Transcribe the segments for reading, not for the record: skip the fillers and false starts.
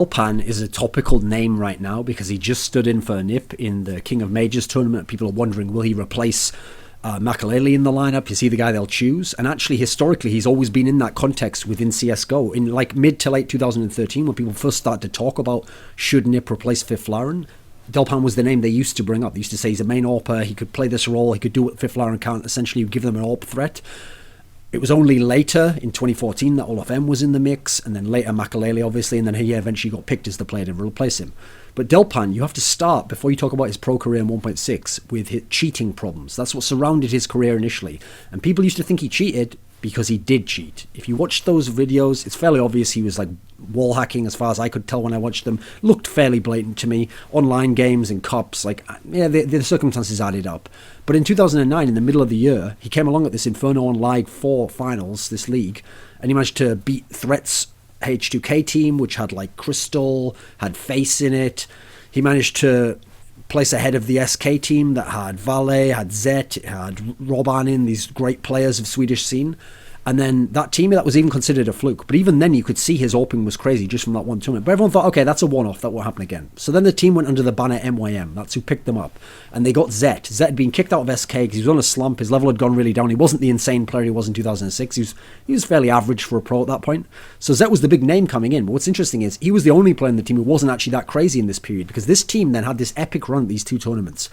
Delpan is a topical name right now because he just stood in for Nip in the King of Majors tournament. People are wondering, will he replace Makalele in the lineup? Is he the guy they'll choose? And actually, historically, he's always been in that context within CSGO. In like mid to late 2013, when people first started to talk about should Nip replace Fifth Laren, Delpan was the name they used to bring up. They used to say he's a main AWPer, he could play this role, he could do what Fifth Laren can't, essentially give them an AWP threat. It was only later, in 2014, that Olaf M was in the mix, and then later Makalele, obviously, and then he eventually got picked as the player to replace him. But Delpan, you have to start, before you talk about his pro career in 1.6, with his cheating problems. That's what surrounded his career initially. And people used to think he cheated because he did cheat. If you watch those videos, it's fairly obvious he was like wall hacking, as far as I could tell when I watched them. Looked fairly blatant to me. Online games and cups, like, yeah, the circumstances added up. But in 2009, in the middle of the year, he came along at this Inferno on Live 4 finals, this league, and he managed to beat Threat's H2K team, which had like Crystal, had Face in it. He managed to place ahead of the SK team that had Valle, had Zet, had Robban in, these great players of Swedish scene. And then that team, that was even considered a fluke. But even then, you could see his opening was crazy just from that one tournament. But everyone thought, okay, that's a one-off. That won't happen again. So then the team went under the banner MYM. That's who picked them up. And they got Zet. Zet had been kicked out of SK because he was on a slump. His level had gone really down. He wasn't the insane player he was in 2006. He was fairly average for a pro at that point. So Zet was the big name coming in. But what's interesting is he was the only player in the team who wasn't actually that crazy in this period, because this team then had this epic run at these two tournaments.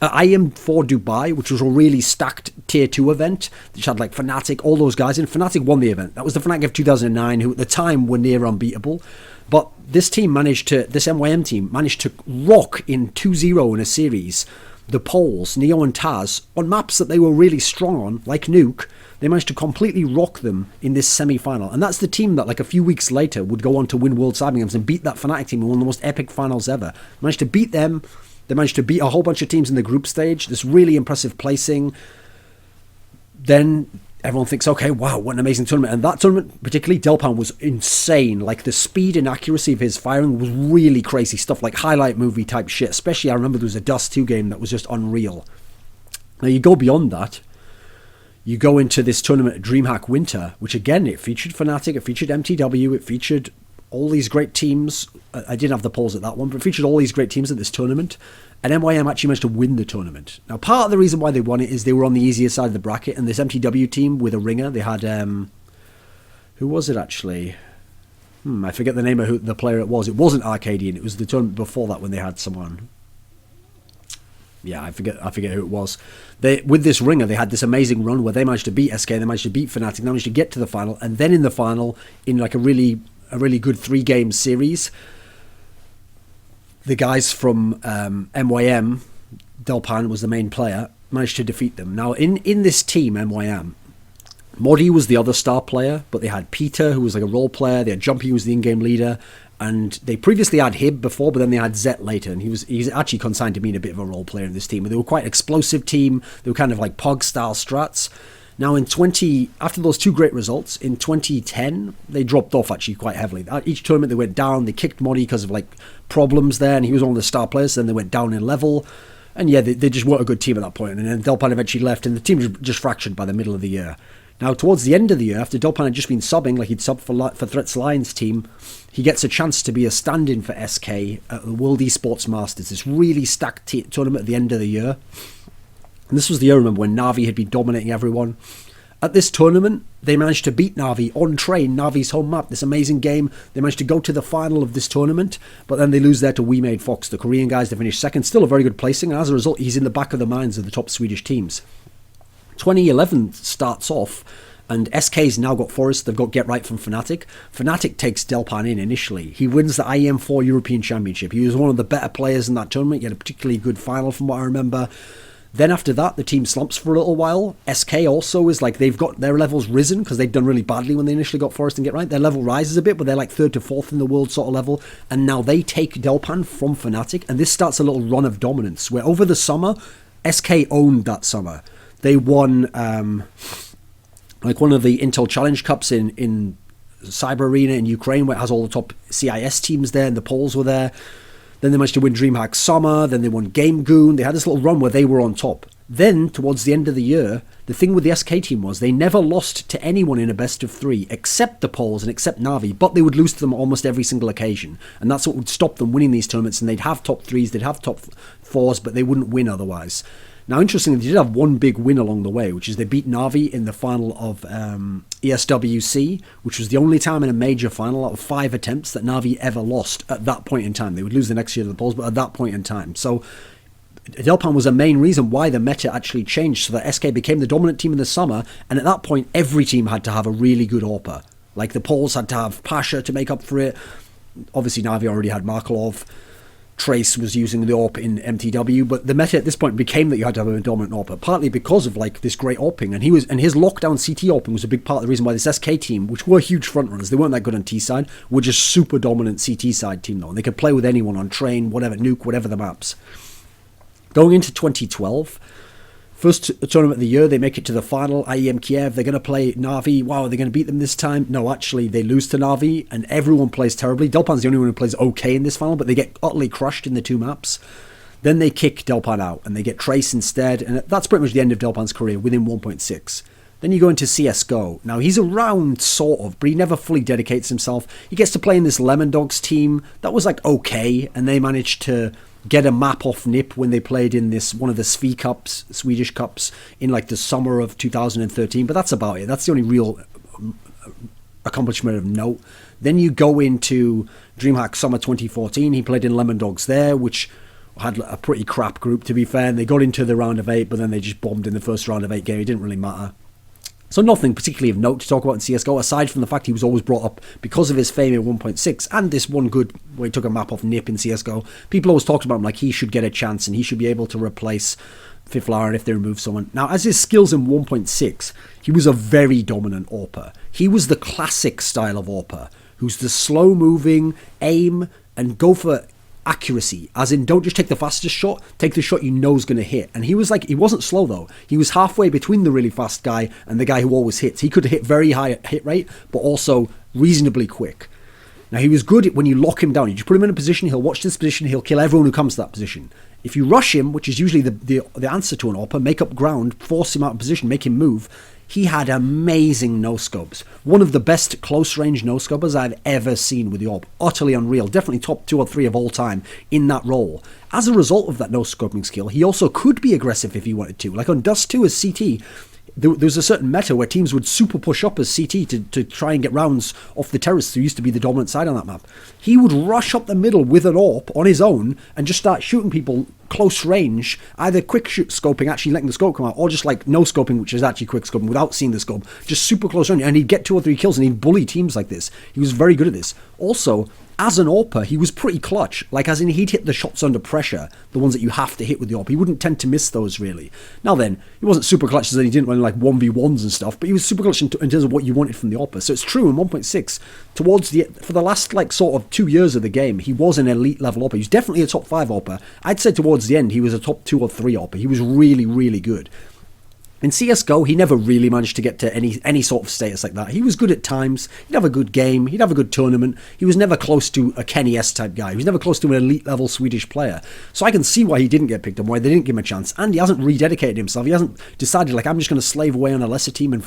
IM4 Dubai, which was a really stacked tier 2 event, which had like Fnatic, all those guys in. Fnatic won the event. That was the Fnatic of 2009, who at the time were near unbeatable. But this MYM team managed to rock in 2-0 in a series the Poles, Neo and Taz, on maps that they were really strong on, like Nuke. They managed to completely rock them in this semi-final. And that's the team that, like, a few weeks later would go on to win World Cyber Games and beat that Fnatic team in one of the most epic finals ever. Managed to beat them. They managed to beat a whole bunch of teams in the group stage. This really impressive placing. Then everyone thinks, okay, wow, what an amazing tournament. And that tournament, particularly, Delpan was insane. Like, the speed and accuracy of his firing was really crazy stuff, like highlight movie type shit. Especially, I remember there was a Dust 2 game that was just unreal. Now, you go beyond that. You go into this tournament at DreamHack Winter, which, again, it featured Fnatic, it featured MTW, it featured all these great teams. I didn't have the polls at that one, but it featured all these great teams at this tournament. And MYM actually managed to win the tournament. Now, part of the reason why they won it is they were on the easier side of the bracket, and this MTW team with a ringer, they had, who was it actually? I forget the name of who the player it was. It wasn't Arcadian, it was the tournament before that when they had someone. Yeah, I forget who it was. With this ringer, they had this amazing run where they managed to beat SK, they managed to beat Fnatic, they managed to get to the final, and then in the final, in like a really good 3-game series, the guys from MYM, Delpan was the main player, managed to defeat them. Now, in this team, MYM, Modi was the other star player, but they had Peter, who was like a role player, they had Jumpy, who was the in-game leader, and they previously had Hib before, but then they had Zet later, and he's actually consigned to being a bit of a role player in this team. They were quite an explosive team, they were kind of like POG-style strats. Now, after those two great results, in 2010, they dropped off actually quite heavily. Each tournament they went down, they kicked Modi because of like problems there, and he was one of the star players, then they went down in level. And yeah, they just weren't a good team at that point, and then Delpan eventually left, and the team just fractured by the middle of the year. Now, towards the end of the year, after Delpan had just been subbing, like he'd subbed for Threats Lions team, he gets a chance to be a stand-in for SK at the World Esports Masters, this really stacked tournament at the end of the year. And this was the year, remember, when Na'Vi had been dominating everyone. At this tournament, they managed to beat Na'Vi on train, Na'Vi's home map, this amazing game. They managed to go to the final of this tournament, but then they lose there to We Made Fox, the Korean guys. They finished second, still a very good placing, and as a result, he's in the back of the minds of the top Swedish teams. 2011 starts off, and SK's now got Forest, they've got Get Right from Fnatic. Fnatic takes Delpan in initially. He wins the IEM4 European Championship. He was one of the better players in that tournament. He had a particularly good final from what I remember. Then after that, the team slumps for a little while. SK also is like, they've got their levels risen because they'd done really badly when they initially got Forest and Get Right. Their level rises a bit, but they're like 3rd to 4th in the world sort of level. And now they take Delpan from Fnatic, and this starts a little run of dominance where over the summer, SK owned that summer. They won like one of the Intel Challenge Cups in Cyber Arena in Ukraine, where it has all the top CIS teams there, and the Poles were there. Then they managed to win DreamHack Summer. Then they won Game Goon. They had this little run where they were on top. Then, towards the end of the year, the thing with the SK team was they never lost to anyone in a best of 3 except the Poles and except Na'Vi, but they would lose to them almost every single occasion. And that's what would stop them winning these tournaments, and they'd have top 3s, they'd have top 4s, but they wouldn't win otherwise. Now, interestingly, they did have one big win along the way, which is they beat Na'Vi in the final of ESWC, which was the only time in a major final out of 5 attempts that Na'Vi ever lost at that point in time. They would lose the next year to the Poles, but at that point in time. So Delpan was a main reason why the meta actually changed, so that SK became the dominant team in the summer, and at that point, every team had to have a really good AWPer. Like, the Poles had to have Pasha to make up for it. Obviously, Na'Vi already had Markelov. Trace was using the AWP in MTW, but the meta at this point became that you had to have a dominant AWPer, partly because of like this great AWPing, and his lockdown CT AWPing was a big part of the reason why this SK team, which were huge frontrunners, they weren't that good on T side, were just super dominant CT side team though, and they could play with anyone on train, whatever, nuke, whatever the maps. Going into 2012, first tournament of the year, they make it to the final, IEM Kiev, they're going to play Na'Vi, wow, are they going to beat them this time? No, actually, they lose to Na'Vi, and everyone plays terribly. Delpan's the only one who plays okay in this final, but they get utterly crushed in the 2 maps. Then they kick Delpan out, and they get Trace instead, and that's pretty much the end of Delpan's career, within 1.6. Then you go into CSGO. Now, he's around, sort of, but he never fully dedicates himself. He gets to play in this Lemon Dogs team. That was, like, okay, and they managed to get a map off NIP when they played in this one of the SVE Cups, Swedish Cups, in, like, the summer of 2013. But that's about it. That's the only real accomplishment of note. Then you go into DreamHack Summer 2014. He played in Lemon Dogs there, which had a pretty crap group, to be fair. And they got into the round of 8, but then they just bombed in the first round of 8 game. It didn't really matter. So nothing particularly of note to talk about in CSGO, aside from the fact he was always brought up because of his fame in 1.6 and this one good where he took a map off NIP in CSGO. People always talked about him like he should get a chance and he should be able to replace Fiflaren if they remove someone. Now, as his skills in 1.6, he was a very dominant AWPer. He was the classic style of AWPer, who's the slow-moving, aim, and go for accuracy, as in don't just take the fastest shot, take the shot you know is going to hit. And he was like, he wasn't slow though, he was halfway between the really fast guy and the guy who always hits. He could hit very high hit rate, but also reasonably quick. Now, he was good when you lock him down. You just put him in a position, he'll watch this position, he'll kill everyone who comes to that position. If you rush him, which is usually the answer to an AWPer, make up ground, force him out of position, make him move, he had amazing no-scopes. One of the best close-range no-scopers I've ever seen with the AWP. Utterly unreal. Definitely top 2 or 3 of all time in that role. As a result of that no-scoping skill, he also could be aggressive if he wanted to. Like on Dust 2 as CT, there was a certain meta where teams would super push up as CT to try and get rounds off the terrorists who used to be the dominant side on that map. He would rush up the middle with an AWP on his own and just start shooting people close range, either quick shoot scoping, actually letting the scope come out, or just like no scoping, which is actually quick scoping without seeing the scope, just super close range, and he'd get 2 or 3 kills and he'd bully teams like this. He was very good at this. Also, as an AWPer, he was pretty clutch, like as in he'd hit the shots under pressure, the ones that you have to hit with the AWP. He wouldn't tend to miss those really. Now then, he wasn't super clutch as in he didn't run like 1v1s and stuff, but he was super clutch in terms of what you wanted from the AWPer. So it's true in 1.6, for the last like sort of 2 years of the game, he was an elite level AWPer. He was definitely a top 5 AWPer. I'd say towards the end, he was a top 2 or 3 AWPer. He was really, really good. In CSGO, he never really managed to get to any sort of status like that. He was good at times. He'd have a good game. He'd have a good tournament. He was never close to a Kenny S type guy. He was never close to an elite level Swedish player. So I can see why he didn't get picked up, why they didn't give him a chance. And he hasn't rededicated himself. He hasn't decided, like, I'm just going to slave away on a lesser team and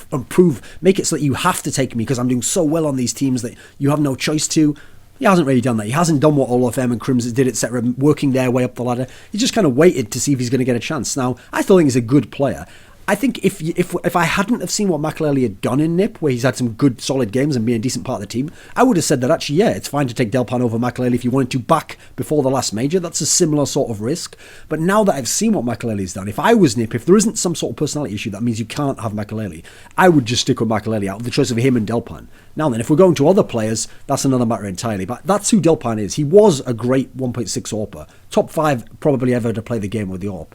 make it so that you have to take me because I'm doing so well on these teams that you have no choice to. He hasn't really done that. He hasn't done what Olaf M and Crims did, etc., working their way up the ladder. He just kind of waited to see if he's going to get a chance. Now, I still think he's a good player. I think if I hadn't have seen what Makelele had done in NIP, where he's had some good solid games and been a decent part of the team, I would have said that actually, yeah, it's fine to take Delpan over Makelele if you wanted to back before the last major. That's a similar sort of risk. But now that I've seen what Makelele's done, if I was NIP, if there isn't some sort of personality issue that means you can't have Makelele, I would just stick with Makelele out of the choice of him and Delpan. Now then, if we're going to other players, that's another matter entirely. But that's who Delpan is. He was a great 1.6 AWPer. Top 5 probably ever to play the game with the AWP.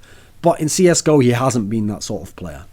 But in CSGO, he hasn't been that sort of player.